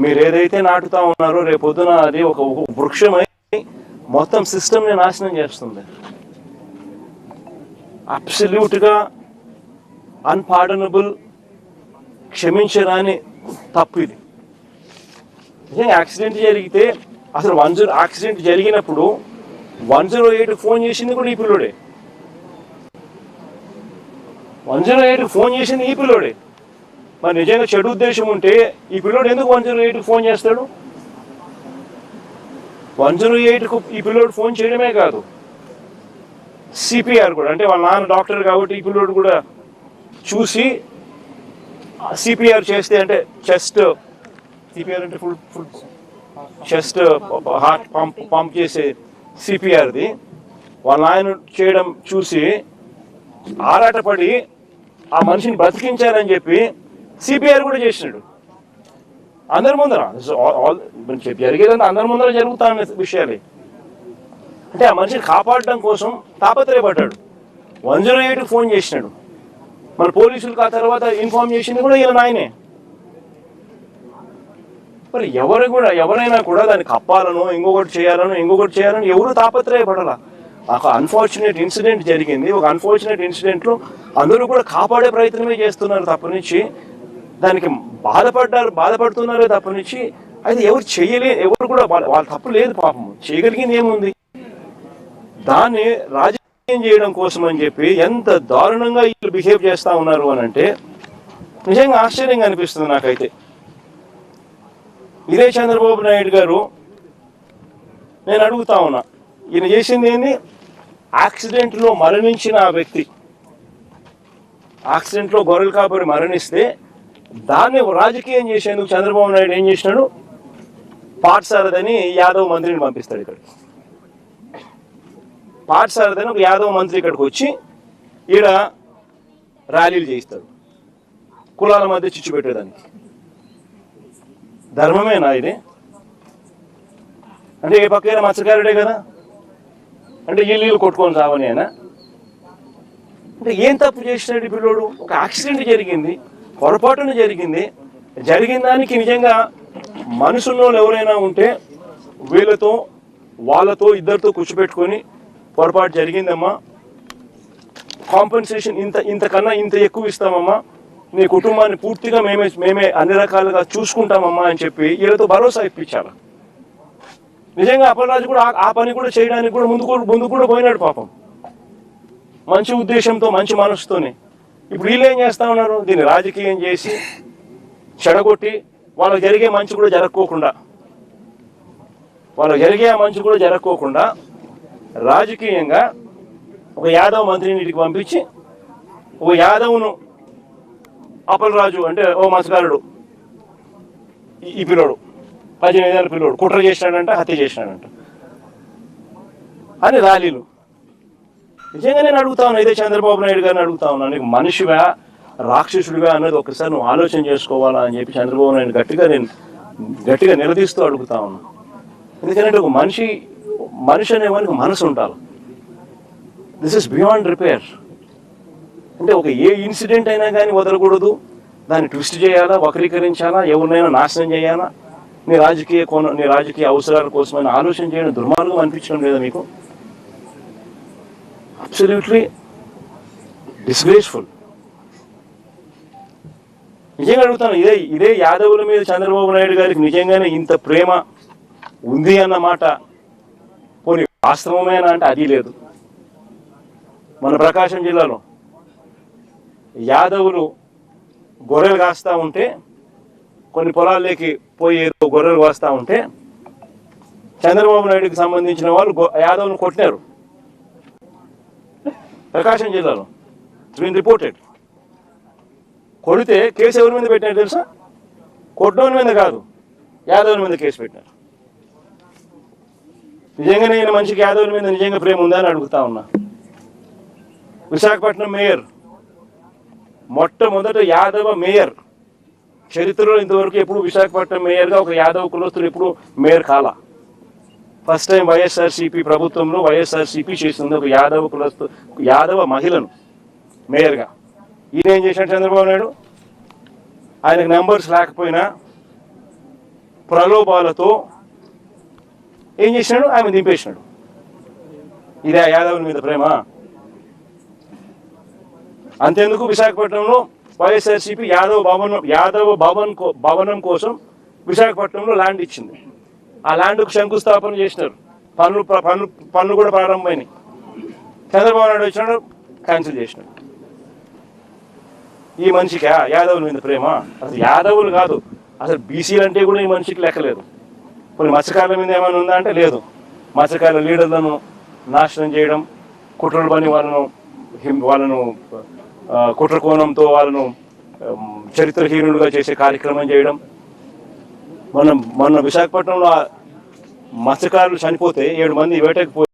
మీరు ఏదైతే నాటుతా ఉన్నారో రేపొద్దున అది ఒక వృక్షమై మొత్తం సిస్టమ్ని నాశనం చేస్తుంది. అబ్సల్యూట్గా అన్పార్డనబుల్, క్షమించరాని తప్పు ఇది. నిజంగా యాక్సిడెంట్ జరిగితే అసలు యాక్సిడెంట్ జరిగినప్పుడు 108 ఫోన్ చేసింది కూడా ఈ పిల్లోడే. 108 ఫోన్ చేసింది ఈ పిల్లోడే. మరి నిజంగా చెడు ఉద్దేశం ఉంటే ఈ పిల్లోడు ఎందుకు 108 ఫోన్ చేస్తాడు? 108కు ఈ పిల్లోడు ఫోన్ చేయడమే కాదు, సిపిఆర్ కూడా, అంటే వాళ్ళ నాన్న డాక్టర్ కాబట్టి ఈ పిల్లోడు కూడా చూసి సిపిఆర్ చేస్తే, అంటే చెస్ట్ సిపిఆర్ అంటే ఫుల్ చెస్ట్ హార్ట్ పంప్ చేసే సిపిఆర్ది వాళ్ళ నాయన చేయడం చూసి ఆరాటపడి ఆ మనిషిని బ్రతికించాలని చెప్పి సిపిఆర్ కూడా చేసినాడు అందరి ముందర. జరిగేదంతా అందరి ముందర జరుగుతున్న విషయాలే. అంటే ఆ మనిషిని కాపాడడం కోసం తాపత్రయపడ్డాడు. 108 ఫోన్ చేసినాడు. మన పోలీసులకు ఆ తర్వాత ఇన్ఫార్మ్ చేసింది కూడా ఈయన నాయనే. మరి ఎవరైనా కూడా దాన్ని కప్పాలనో ఇంకొకటి చేయాలనో ఎవరు తాపత్రయపడాల. ఒక అన్ఫార్చునేట్ ఇన్సిడెంట్ జరిగింది. ఒక అన్ఫార్చునేట్ ఇన్సిడెంట్లో అందరూ కూడా కాపాడే ప్రయత్నమే చేస్తున్నారు తప్పనిచ్చి, దానికి బాధపడుతున్నారే తప్పనిచ్చి అయితే ఎవరు కూడా వాళ్ళ తప్పు లేదు. పాపం చేయగలిగింది ఏముంది? దాన్ని రాజకీయం చేయడం కోసం అని చెప్పి ఎంత దారుణంగా వీళ్ళు బిహేవ్ చేస్తూ ఉన్నారు అని అంటే నిజంగా ఆశ్చర్యంగా అనిపిస్తుంది నాకైతే. ఇదే చంద్రబాబు నాయుడు గారు, నేను అడుగుతా ఉన్నా, ఈయన చేసింది ఏంది? యాక్సిడెంట్లో మరణించిన ఆ వ్యక్తి, యాక్సిడెంట్లో గొర్రెలు కాపరి మరణిస్తే దాన్ని రాజకీయం చేసేందుకు చంద్రబాబు నాయుడు ఏం చేసినాడు? పాఠశాలదని యాదవ్ మంత్రిని పంపిస్తాడు ఇక్కడికి. పాఠశాలదని ఒక యాదవ్ మంత్రి ఇక్కడికి వచ్చి ఈడ ర్యాలీలు చేయిస్తాడు కులాల మధ్య చిచ్చు పెట్టేదానికి. ధర్మమేనా ఇది? అంటే ఏ పక్కైనా మత్స్యకారుడే కదా, అంటే ఇల్లు కొట్టుకొని సావని అయినా. అంటే ఏం తప్పు చేసినాడు ఈ పిల్లోడు? ఒక యాక్సిడెంట్ జరిగింది, పొరపాటున జరిగింది. జరిగిన దానికి నిజంగా మనసున్న ఎవరైనా ఉంటే వాళ్ళతో ఇద్దరితో కూర్చోబెట్టుకొని పొరపాటు జరిగిందమ్మా, కాంపెన్సేషన్ ఇంతకన్నా ఇంత ఎక్కువ ఇస్తామమ్మా, నీ కుటుంబాన్ని పూర్తిగా మేమే అన్ని రకాలుగా చూసుకుంటామమ్మా అని చెప్పి వీళ్ళతో భరోసా ఇప్పించాలి. నిజంగా అప్పలరాజు కూడా ఆ పని కూడా చేయడానికి కూడా ముందు కూడా పోయినాడు పాపం, మంచి ఉద్దేశంతో మంచి మనసుతోనే. ఇప్పుడు వీళ్ళు ఏం చేస్తా ఉన్నారు? దీన్ని రాజకీయం చేసి చెడగొట్టి వాళ్ళకి జరిగే మంచి కూడా జరగకోకుండా రాజకీయంగా ఒక యాదవ్ మంత్రిని ఇంటికి పంపించి ఒక యాదవ్ను అప్పలరాజు అంటే ఓ మత్స్యకారుడు ఈ పిల్లోడు 18 ఏళ్ళ పిల్లోడు కుట్ర చేసినాడంట, హత్య చేసినాడంట అని ర్యాలీలు. నిజంగా నేను అడుగుతా ఉన్నా, ఇదే చంద్రబాబు నాయుడు గారిని అడుగుతా ఉన్నా, నీకు మనిషివా రాక్షసుడివా అన్నది ఒకసారి నువ్వు ఆలోచన చేసుకోవాలా అని చెప్పి చంద్రబాబు నాయుడు గట్టిగా నిలదీస్తూ అడుగుతా ఉన్నా. ఎందుకంటే ఒక మనిషి అనేవానికి మనసు ఉండాలి. This is beyond repair. అంటే ఒక ఏ ఇన్సిడెంట్ అయినా కానీ వదలకూడదు, దాన్ని ట్విస్ట్ చేయాలా, వక్రీకరించాలా, ఎవరినైనా నాశనం చేయాలా, నీ రాజకీయ అవసరాల కోసమైనా ఆలోచన చేయడం దుర్మార్గం అనిపించడం లేదా మీకు? Absolutely disgraceful. నిజంగా అడుగుతాను, ఇదే యాదవుల మీద చంద్రబాబు నాయుడు గారికి నిజంగానే ఇంత ప్రేమ ఉంది అన్నమాట పోనీ వాస్తవమేనా అంటే అది లేదు. మన ప్రకాశం జిల్లాలో యాదవులు గొర్రెలు కాస్తూ ఉంటే, కొన్ని పొలాల్లోకి పోయి గొర్రెలు కాస్తూ ఉంటే చంద్రబాబు నాయుడుకి సంబంధించిన వాళ్ళు యాదవులను కొట్టినారు ప్రకాశం జిల్లాలో. It's been reported. కొడితే కేసు ఎవరి మీద పెట్టినారు తెలుసా? కొట్టడం మీద కాదు, యాదవుల మీద కేసు పెట్టినారు. నిజంగా నేను మనిషికి యాదవుల మీద నిజంగా ప్రేమ ఉందా అని అడుగుతా ఉన్నా. విశాఖపట్నం మేయర్, మొట్టమొదట యాదవ మేయర్ చరిత్రలో ఇంతవరకు ఎప్పుడు విశాఖపట్నం మేయర్గా ఒక యాదవ కులస్తులు ఎప్పుడు మేయర్ కాల. ఫస్ట్ టైం వైఎస్ఆర్సీపీ ప్రభుత్వంలో వైఎస్ఆర్సీపీ చేసింది ఒక యాదవ మహిళను మేయర్గా. ఈయన ఏం చేశాడు చంద్రబాబు నాయుడు? ఆయనకు నెంబర్స్ లేకపోయినా ప్రలోభాలతో ఏం చేసినాడు, ఆమె దింపేసినాడు. ఇదే యాదవుల మీద ప్రేమ. అంతెందుకు విశాఖపట్నంలో వైఎస్ఆర్సీపీ యాదవ భవనం కోసం విశాఖపట్నంలో ల్యాండ్ ఇచ్చింది. ఆ ల్యాండ్కు శంకుస్థాపన చేసినారు. పనులు కూడా ప్రారంభమైనాయి. చంద్రబాబు నాయుడు వచ్చినాడు, క్యాన్సిల్ చేసినాడు. ఈ మనిషికి యాదవుల మీద ప్రేమ? అసలు యాదవులు కాదు, అసలు బీసీలు అంటే కూడా ఈ మనిషికి లెక్కలేదు. కొన్ని మత్స్యకారుల మీద ఏమైనా ఉందా అంటే లేదు. మత్స్యకారుల లీడర్లను నాశనం చేయడం, కుట్రలు పని వాళ్ళను కుట్ర కోణంతో వాళ్ళను చరిత్రహీనులుగా చేసే కార్యక్రమం చేయడం. మొన్న విశాఖపట్నంలో మత్స్యకారులు చనిపోతే 7 మంది వేటకు